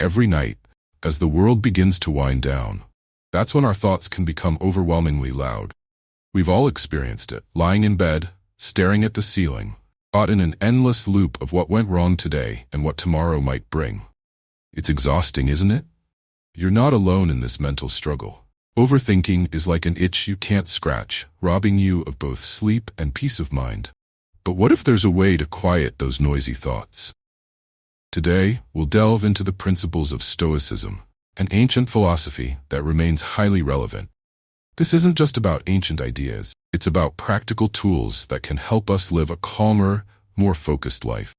Every night, as the world begins to wind down, that's when our thoughts can become overwhelmingly loud. We've all experienced it, lying in bed, staring at the ceiling, caught in an endless loop of what went wrong today and what tomorrow might bring. It's exhausting, isn't it? You're not alone in this mental struggle. Overthinking is like an itch you can't scratch, robbing you of both sleep and peace of mind. But what if there's a way to quiet those noisy thoughts? Today, we'll delve into the principles of Stoicism, an ancient philosophy that remains highly relevant. This isn't just about ancient ideas, it's about practical tools that can help us live a calmer, more focused life.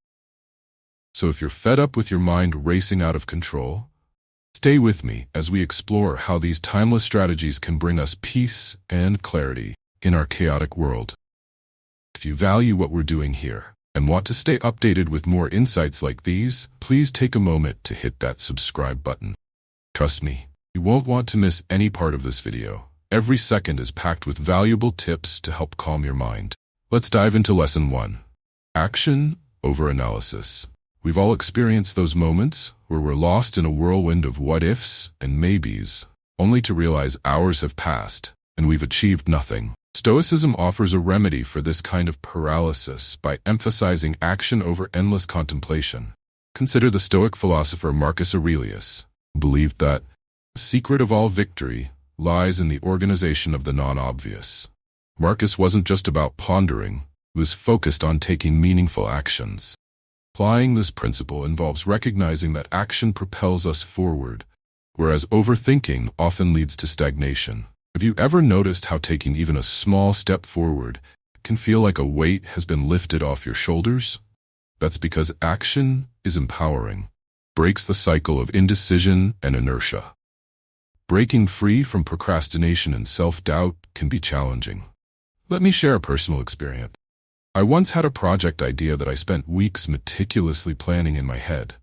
So if you're fed up with your mind racing out of control, stay with me as we explore how these timeless strategies can bring us peace and clarity in our chaotic world. If you value what we're doing here and want to stay updated with more insights like these, please take a moment to hit that subscribe button. Trust me, you won't want to miss any part of this video. Every second is packed with valuable tips to help calm your mind. Let's dive into Lesson 1. Action over analysis. We've all experienced those moments where we're lost in a whirlwind of what-ifs and maybes, only to realize hours have passed and we've achieved nothing. Stoicism offers a remedy for this kind of paralysis by emphasizing action over endless contemplation. Consider the Stoic philosopher Marcus Aurelius, who believed that the secret of all victory lies in the organization of the non-obvious. Marcus wasn't just about pondering, he was focused on taking meaningful actions. Applying this principle involves recognizing that action propels us forward, whereas overthinking often leads to stagnation. Have you ever noticed how taking even a small step forward can feel like a weight has been lifted off your shoulders? That's because action is empowering, breaks the cycle of indecision and inertia. Breaking free from procrastination and self-doubt can be challenging. Let me share a personal experience. I once had a project idea that I spent weeks meticulously planning in my head.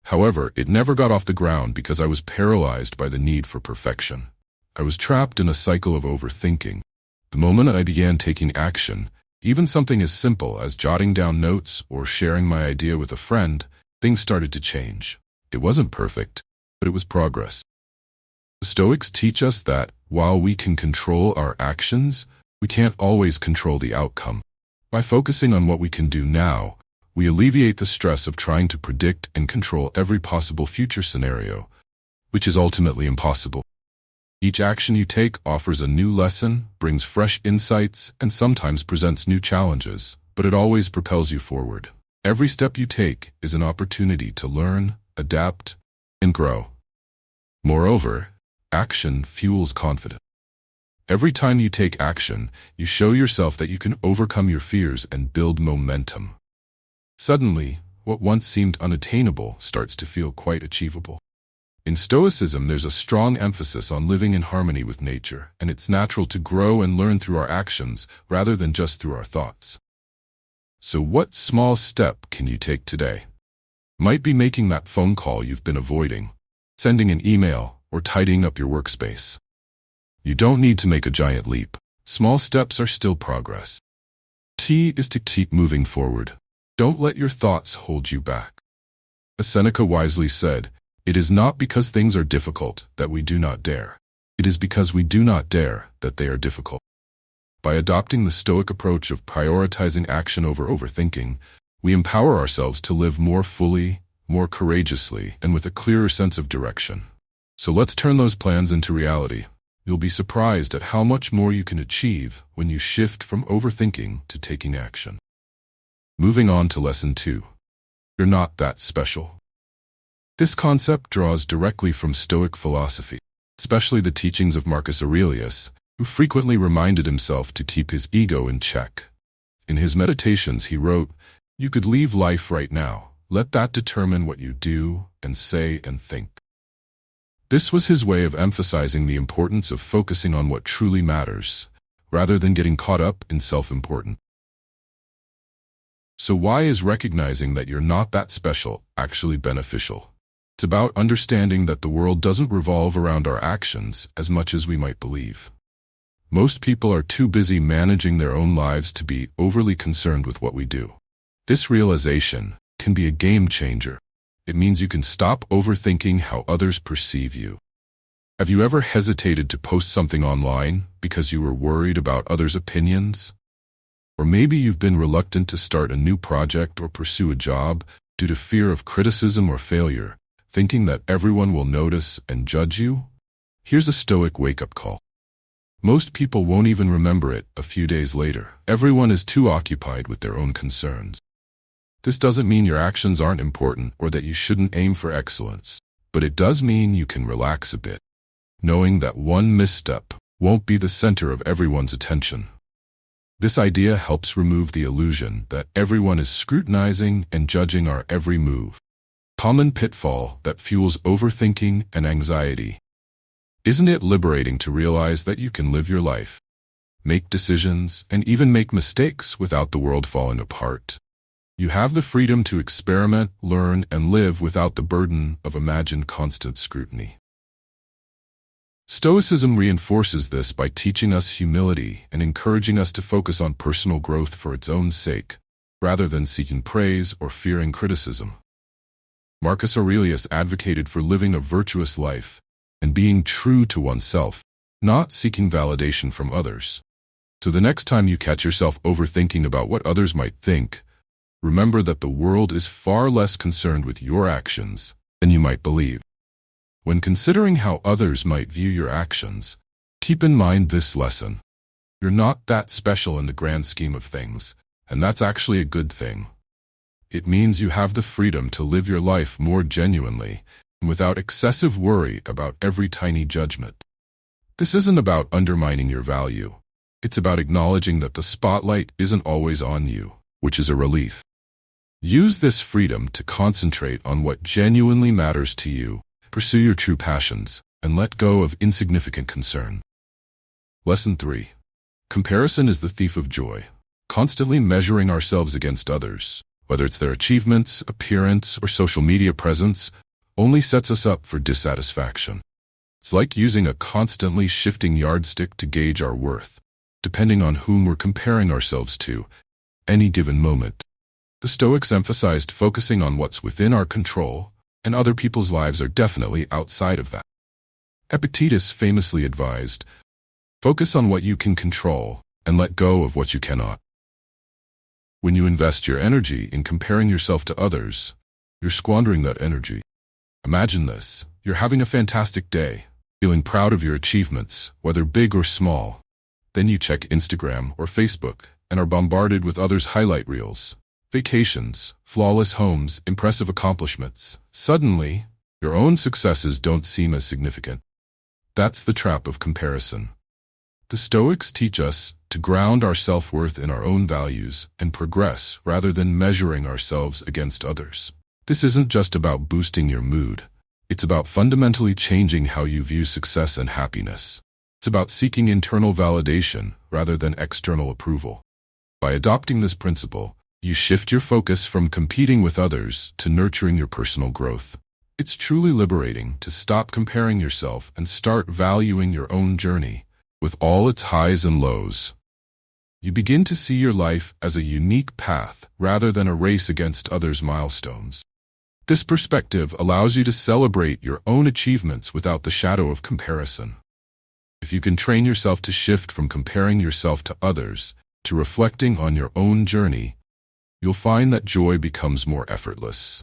However, it never got off the ground because I was paralyzed by the need for perfection. I was trapped in a cycle of overthinking. The moment I began taking action, even something as simple as jotting down notes or sharing my idea with a friend, things started to change. It wasn't perfect, but it was progress. The Stoics teach us that, while we can control our actions, we can't always control the outcome. By focusing on what we can do now, we alleviate the stress of trying to predict and control every possible future scenario, which is ultimately impossible. Each action you take offers a new lesson, brings fresh insights, and sometimes presents new challenges, but it always propels you forward. Every step you take is an opportunity to learn, adapt, and grow. Moreover, action fuels confidence. Every time you take action, you show yourself that you can overcome your fears and build momentum. Suddenly, what once seemed unattainable starts to feel quite achievable. In Stoicism, there's a strong emphasis on living in harmony with nature, and it's natural to grow and learn through our actions rather than just through our thoughts. So what small step can you take today? Might be making that phone call you've been avoiding, sending an email, or tidying up your workspace. You don't need to make a giant leap. Small steps are still progress. Key is to keep moving forward. Don't let your thoughts hold you back. As Seneca wisely said, "It is not because things are difficult that we do not dare. It is because we do not dare that they are difficult." By adopting the Stoic approach of prioritizing action over overthinking, we empower ourselves to live more fully, more courageously, and with a clearer sense of direction. So let's turn those plans into reality. You'll be surprised at how much more you can achieve when you shift from overthinking to taking action. Moving on to Lesson 2. You're not that special. This concept draws directly from Stoic philosophy, especially the teachings of Marcus Aurelius, who frequently reminded himself to keep his ego in check. In his meditations, he wrote, "You could leave life right now. Let that determine what you do and say and think." This was his way of emphasizing the importance of focusing on what truly matters, rather than getting caught up in self-importance. So why is recognizing that you're not that special actually beneficial? It's about understanding that the world doesn't revolve around our actions as much as we might believe. Most people are too busy managing their own lives to be overly concerned with what we do. This realization can be a game changer. It means you can stop overthinking how others perceive you. Have you ever hesitated to post something online because you were worried about others' opinions? Or maybe you've been reluctant to start a new project or pursue a job due to fear of criticism or failure, thinking that everyone will notice and judge you? Here's a Stoic wake-up call. Most people won't even remember it a few days later. Everyone is too occupied with their own concerns. This doesn't mean your actions aren't important or that you shouldn't aim for excellence, but it does mean you can relax a bit, knowing that one misstep won't be the center of everyone's attention. This idea helps remove the illusion that everyone is scrutinizing and judging our every move. Common pitfall that fuels overthinking and anxiety. Isn't it liberating to realize that you can live your life, make decisions, and even make mistakes without the world falling apart? You have the freedom to experiment, learn, and live without the burden of imagined constant scrutiny. Stoicism reinforces this by teaching us humility and encouraging us to focus on personal growth for its own sake, rather than seeking praise or fearing criticism. Marcus Aurelius advocated for living a virtuous life and being true to oneself, not seeking validation from others. So the next time you catch yourself overthinking about what others might think, remember that the world is far less concerned with your actions than you might believe. When considering how others might view your actions, keep in mind this lesson. You're not that special in the grand scheme of things, and that's actually a good thing. It means you have the freedom to live your life more genuinely and without excessive worry about every tiny judgment. This isn't about undermining your value. It's about acknowledging that the spotlight isn't always on you, which is a relief. Use this freedom to concentrate on what genuinely matters to you, pursue your true passions, and let go of insignificant concern. Lesson 3. Comparison is the thief of joy. Constantly measuring ourselves against others, whether it's their achievements, appearance, or social media presence, only sets us up for dissatisfaction. It's like using a constantly shifting yardstick to gauge our worth, depending on whom we're comparing ourselves to any given moment. The Stoics emphasized focusing on what's within our control, and other people's lives are definitely outside of that. Epictetus famously advised, focus on what you can control and let go of what you cannot. When you invest your energy in comparing yourself to others, you're squandering that energy. Imagine this. You're having a fantastic day, feeling proud of your achievements, whether big or small. Then you check Instagram or Facebook and are bombarded with others' highlight reels. Vacations, flawless homes, impressive accomplishments. Suddenly, your own successes don't seem as significant. That's the trap of comparison. The Stoics teach us to ground our self-worth in our own values and progress rather than measuring ourselves against others. This isn't just about boosting your mood. It's about fundamentally changing how you view success and happiness. It's about seeking internal validation rather than external approval. By adopting this principle, you shift your focus from competing with others to nurturing your personal growth. It's truly liberating to stop comparing yourself and start valuing your own journey, with all its highs and lows. You begin to see your life as a unique path rather than a race against others' milestones. This perspective allows you to celebrate your own achievements without the shadow of comparison. If you can train yourself to shift from comparing yourself to others to reflecting on your own journey, you'll find that joy becomes more effortless.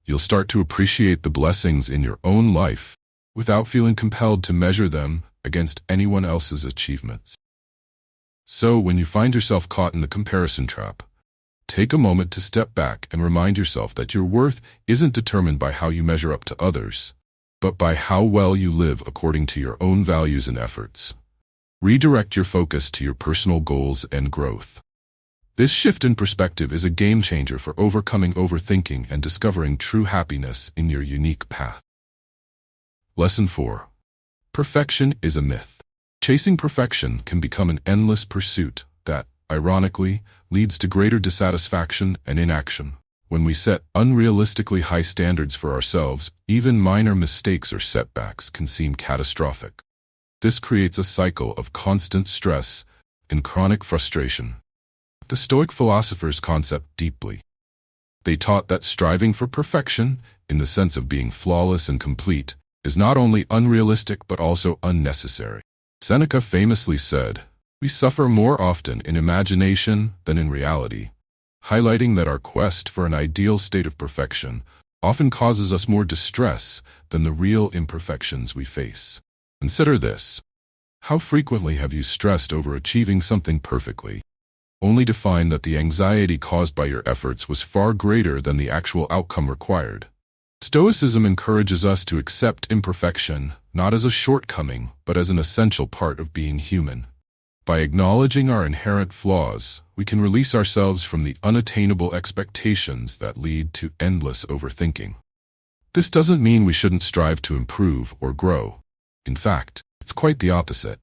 You'll start to appreciate the blessings in your own life without feeling compelled to measure them against anyone else's achievements. So when you find yourself caught in the comparison trap, take a moment to step back and remind yourself that your worth isn't determined by how you measure up to others, but by how well you live according to your own values and efforts. Redirect your focus to your personal goals and growth. This shift in perspective is a game changer for overcoming overthinking and discovering true happiness in your unique path. Lesson 4. Perfection is a myth. Chasing perfection can become an endless pursuit that, ironically, leads to greater dissatisfaction and inaction. When we set unrealistically high standards for ourselves, even minor mistakes or setbacks can seem catastrophic. This creates a cycle of constant stress and chronic frustration. The Stoic philosophers concept deeply. They taught that striving for perfection, in the sense of being flawless and complete, is not only unrealistic but also unnecessary. Seneca famously said, "We suffer more often in imagination than in reality," highlighting that our quest for an ideal state of perfection often causes us more distress than the real imperfections we face. Consider this. How frequently have you stressed over achieving something perfectly, only to find that the anxiety caused by your efforts was far greater than the actual outcome required? Stoicism encourages us to accept imperfection not as a shortcoming, but as an essential part of being human. By acknowledging our inherent flaws, we can release ourselves from the unattainable expectations that lead to endless overthinking. This doesn't mean we shouldn't strive to improve or grow. In fact, it's quite the opposite.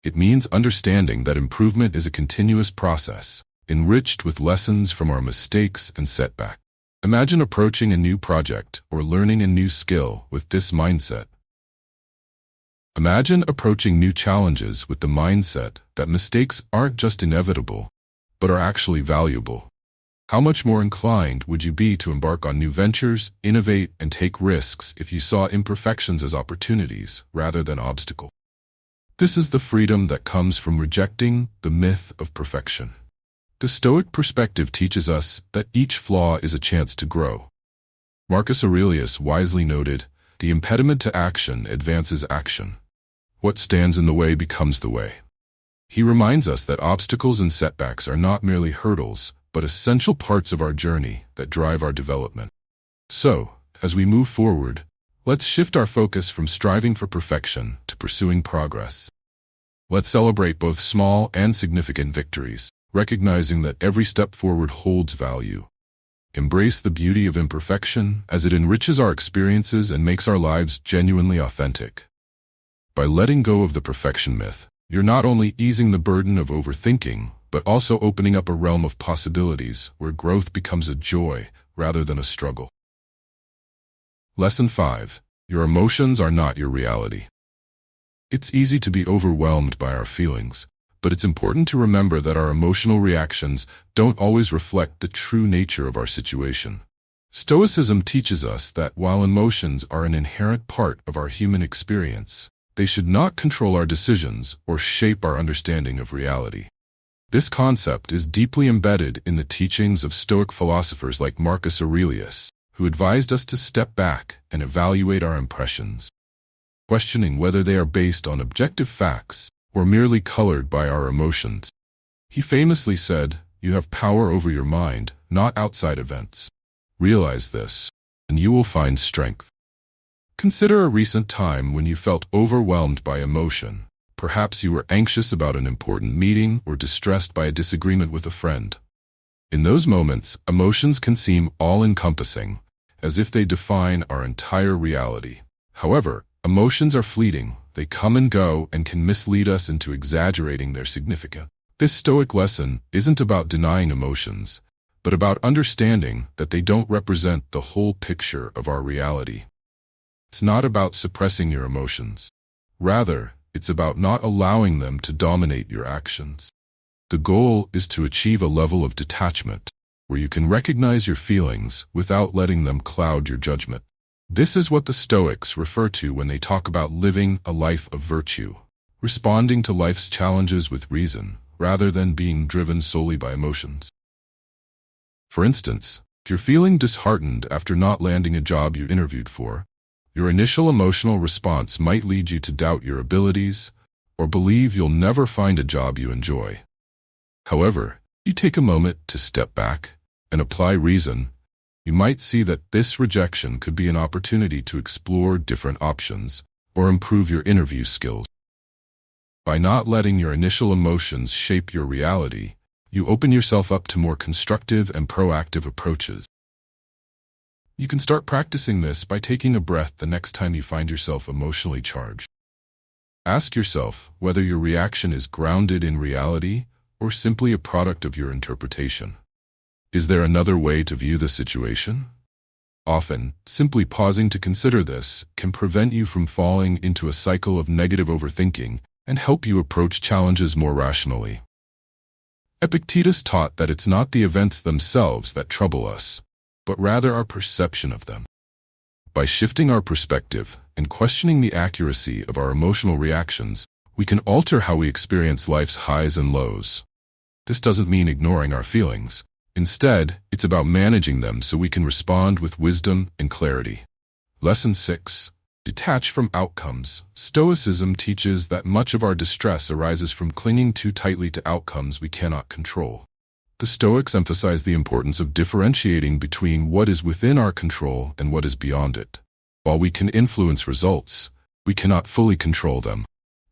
It means understanding that improvement is a continuous process, enriched with lessons from our mistakes and setbacks. Imagine approaching a new project or learning a new skill with this mindset. Imagine approaching new challenges with the mindset that mistakes aren't just inevitable, but are actually valuable. How much more inclined would you be to embark on new ventures, innovate, and take risks if you saw imperfections as opportunities rather than obstacles? This is the freedom that comes from rejecting the myth of perfection. The Stoic perspective teaches us that each flaw is a chance to grow. Marcus Aurelius wisely noted, "The impediment to action advances action. What stands in the way becomes the way." He reminds us that obstacles and setbacks are not merely hurdles, but essential parts of our journey that drive our development. So, as we move forward, let's shift our focus from striving for perfection to pursuing progress. Let's celebrate both small and significant victories, recognizing that every step forward holds value. Embrace the beauty of imperfection as it enriches our experiences and makes our lives genuinely authentic. By letting go of the perfection myth, you're not only easing the burden of overthinking, but also opening up a realm of possibilities where growth becomes a joy rather than a struggle. Lesson 5. Your emotions are not your reality. It's easy to be overwhelmed by our feelings, but it's important to remember that our emotional reactions don't always reflect the true nature of our situation. Stoicism teaches us that while emotions are an inherent part of our human experience, they should not control our decisions or shape our understanding of reality. This concept is deeply embedded in the teachings of Stoic philosophers like Marcus Aurelius, who advised us to step back and evaluate our impressions, questioning whether they are based on objective facts or merely colored by our emotions. He famously said, "You have power over your mind, not outside events. Realize this, and you will find strength." Consider a recent time when you felt overwhelmed by emotion. Perhaps you were anxious about an important meeting or distressed by a disagreement with a friend. In those moments, emotions can seem all-encompassing, as if they define our entire reality. However, emotions are fleeting. They come and go and can mislead us into exaggerating their significance. This Stoic lesson isn't about denying emotions, but about understanding that they don't represent the whole picture of our reality. It's not about suppressing your emotions. Rather, it's about not allowing them to dominate your actions. The goal is to achieve a level of detachment, where you can recognize your feelings without letting them cloud your judgment. This is what the Stoics refer to when they talk about living a life of virtue, responding to life's challenges with reason, rather than being driven solely by emotions. For instance, if you're feeling disheartened after not landing a job you interviewed for, your initial emotional response might lead you to doubt your abilities or believe you'll never find a job you enjoy. However, you take a moment to step back and apply reason, you might see that this rejection could be an opportunity to explore different options or improve your interview skills. By not letting your initial emotions shape your reality, you open yourself up to more constructive and proactive approaches. You can start practicing this by taking a breath the next time you find yourself emotionally charged. Ask yourself whether your reaction is grounded in reality or simply a product of your interpretation. Is there another way to view the situation? Often, simply pausing to consider this can prevent you from falling into a cycle of negative overthinking and help you approach challenges more rationally. Epictetus taught that it's not the events themselves that trouble us, but rather our perception of them. By shifting our perspective and questioning the accuracy of our emotional reactions, we can alter how we experience life's highs and lows. This doesn't mean ignoring our feelings. Instead, it's about managing them so we can respond with wisdom and clarity. Lesson 6. Detach from outcomes. Stoicism teaches that much of our distress arises from clinging too tightly to outcomes we cannot control. The Stoics emphasize the importance of differentiating between what is within our control and what is beyond it. While we can influence results, we cannot fully control them.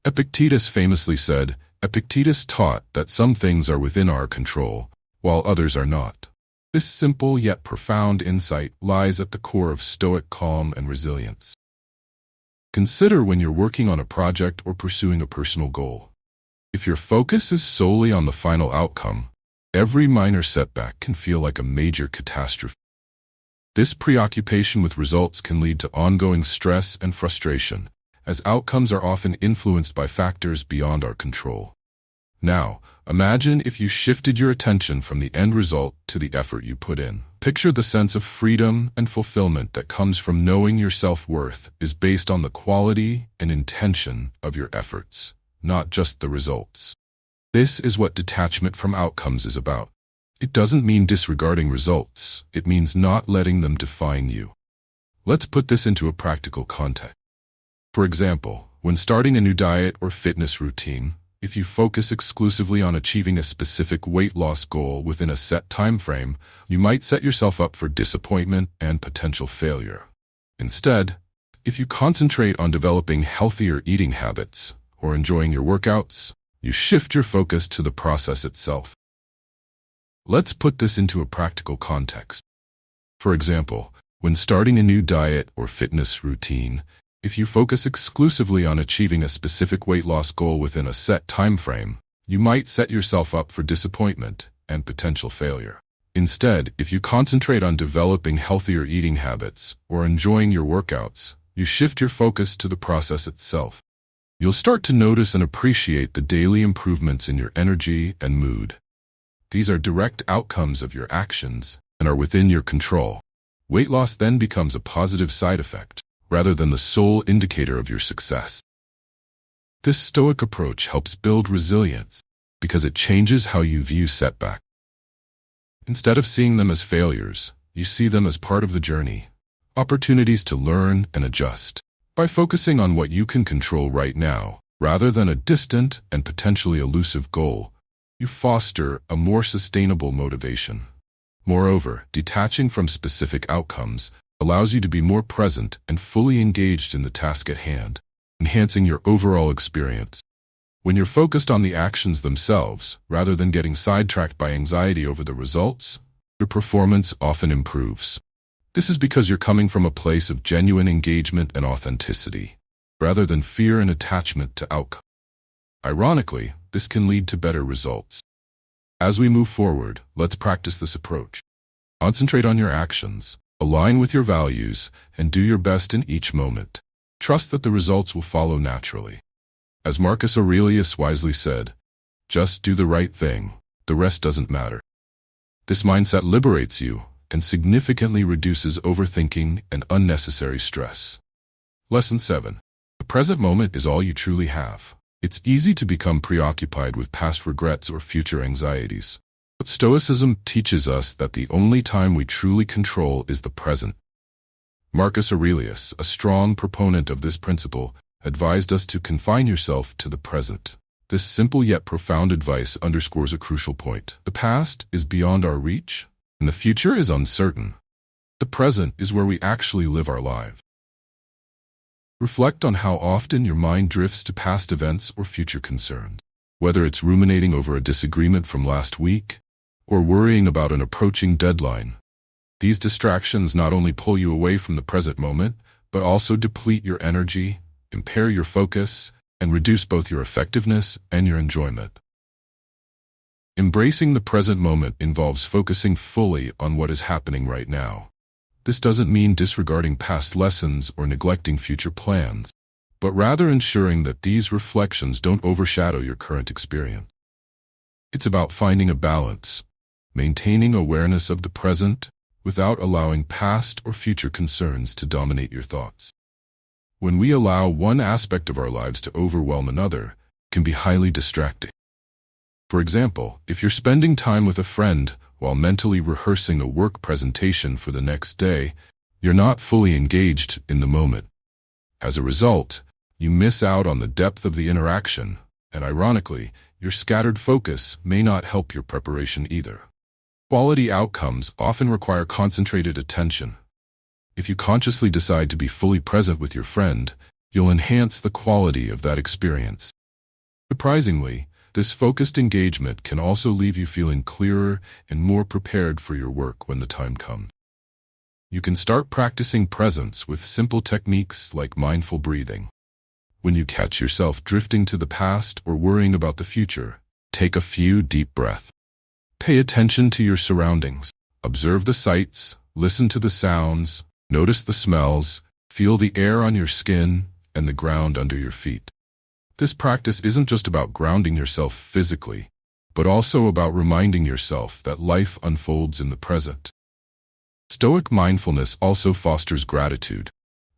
Epictetus famously said, Epictetus taught that some things are within our control, while others are not. This simple yet profound insight lies at the core of Stoic calm and resilience. Consider when you're working on a project or pursuing a personal goal. If your focus is solely on the final outcome, every minor setback can feel like a major catastrophe. This preoccupation with results can lead to ongoing stress and frustration, as outcomes are often influenced by factors beyond our control. Now, imagine if you shifted your attention from the end result to the effort you put in. Picture the sense of freedom and fulfillment that comes from knowing your self-worth is based on the quality and intention of your efforts, not just the results. This is what detachment from outcomes is about. It doesn't mean disregarding results. It means not letting them define you. Let's put this into a practical context. For example, when starting a new diet or fitness routine, if you focus exclusively on achieving a specific weight loss goal within a set time frame, you might set yourself up for disappointment and potential failure. Instead, if you concentrate on developing healthier eating habits or enjoying your workouts, you shift your focus to the process itself. Let's put this into a practical context. For example, when starting a new diet or fitness routine, if you focus exclusively on achieving a specific weight loss goal within a set time frame, you might set yourself up for disappointment and potential failure. Instead, if you concentrate on developing healthier eating habits or enjoying your workouts, you shift your focus to the process itself. You'll start to notice and appreciate the daily improvements in your energy and mood. These are direct outcomes of your actions and are within your control. Weight loss then becomes a positive side effect, rather than the sole indicator of your success. This Stoic approach helps build resilience because it changes how you view setbacks. Instead of seeing them as failures, you see them as part of the journey, opportunities to learn and adjust. By focusing on what you can control right now, rather than a distant and potentially elusive goal, you foster a more sustainable motivation. Moreover, detaching from specific outcomes allows you to be more present and fully engaged in the task at hand, enhancing your overall experience. When you're focused on the actions themselves, rather than getting sidetracked by anxiety over the results, your performance often improves. This is because you're coming from a place of genuine engagement and authenticity, rather than fear and attachment to outcome. Ironically, this can lead to better results. As we move forward, let's practice this approach. Concentrate on your actions, align with your values, and do your best in each moment. Trust that the results will follow naturally. As Marcus Aurelius wisely said, just do the right thing, the rest doesn't matter. This mindset liberates you and significantly reduces overthinking and unnecessary stress. Lesson 7. The present moment is all you truly have. It's easy to become preoccupied with past regrets or future anxieties. But Stoicism teaches us that the only time we truly control is the present. Marcus Aurelius, a strong proponent of this principle, advised us to confine yourself to the present. This simple yet profound advice underscores a crucial point. The past is beyond our reach, and the future is uncertain. The present is where we actually live our lives. Reflect on how often your mind drifts to past events or future concerns. Whether it's ruminating over a disagreement from last week or worrying about an approaching deadline, these distractions not only pull you away from the present moment, but also deplete your energy, impair your focus, and reduce both your effectiveness and your enjoyment. Embracing the present moment involves focusing fully on what is happening right now. This doesn't mean disregarding past lessons or neglecting future plans, but rather ensuring that these reflections don't overshadow your current experience. It's about finding a balance, maintaining awareness of the present without allowing past or future concerns to dominate your thoughts. When we allow one aspect of our lives to overwhelm another, it can be highly distracting. For example, if you're spending time with a friend while mentally rehearsing a work presentation for the next day, you're not fully engaged in the moment. As a result, you miss out on the depth of the interaction, and ironically, your scattered focus may not help your preparation either. Quality outcomes often require concentrated attention. If you consciously decide to be fully present with your friend, you'll enhance the quality of that experience. Surprisingly, this focused engagement can also leave you feeling clearer and more prepared for your work when the time comes. You can start practicing presence with simple techniques like mindful breathing. When you catch yourself drifting to the past or worrying about the future, take a few deep breaths. Pay attention to your surroundings. Observe the sights, listen to the sounds, notice the smells, feel the air on your skin and the ground under your feet. This practice isn't just about grounding yourself physically, but also about reminding yourself that life unfolds in the present. Stoic mindfulness also fosters gratitude.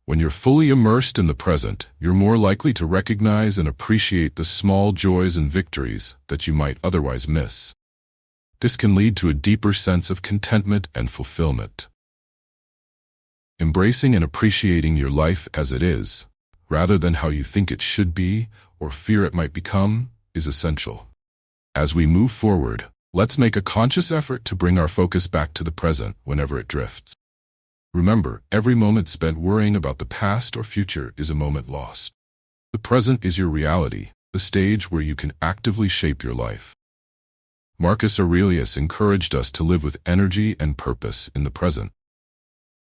When you're fully immersed in the present, you're more likely to recognize and appreciate the small joys and victories that you might otherwise miss. This can lead to a deeper sense of contentment and fulfillment. Embracing and appreciating your life as it is, rather than how you think it should be or fear it might become, is essential. As we move forward, let's make a conscious effort to bring our focus back to the present whenever it drifts. Remember, every moment spent worrying about the past or future is a moment lost. The present is your reality, the stage where you can actively shape your life. Marcus Aurelius encouraged us to live with energy and purpose in the present.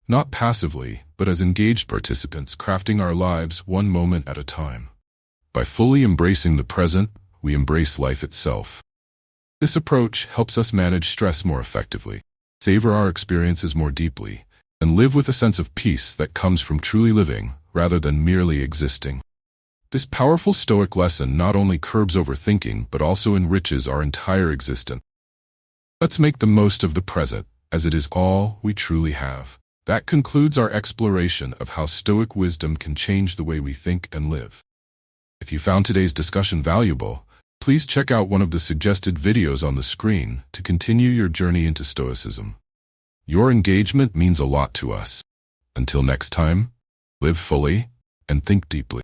Not passively, but as engaged participants crafting our lives one moment at a time. By fully embracing the present, we embrace life itself. This approach helps us manage stress more effectively, savor our experiences more deeply, and live with a sense of peace that comes from truly living rather than merely existing. This powerful Stoic lesson not only curbs overthinking but also enriches our entire existence. Let's make the most of the present, as it is all we truly have. That concludes our exploration of how Stoic wisdom can change the way we think and live. If you found today's discussion valuable, please check out one of the suggested videos on the screen to continue your journey into Stoicism. Your engagement means a lot to us. Until next time, live fully and think deeply.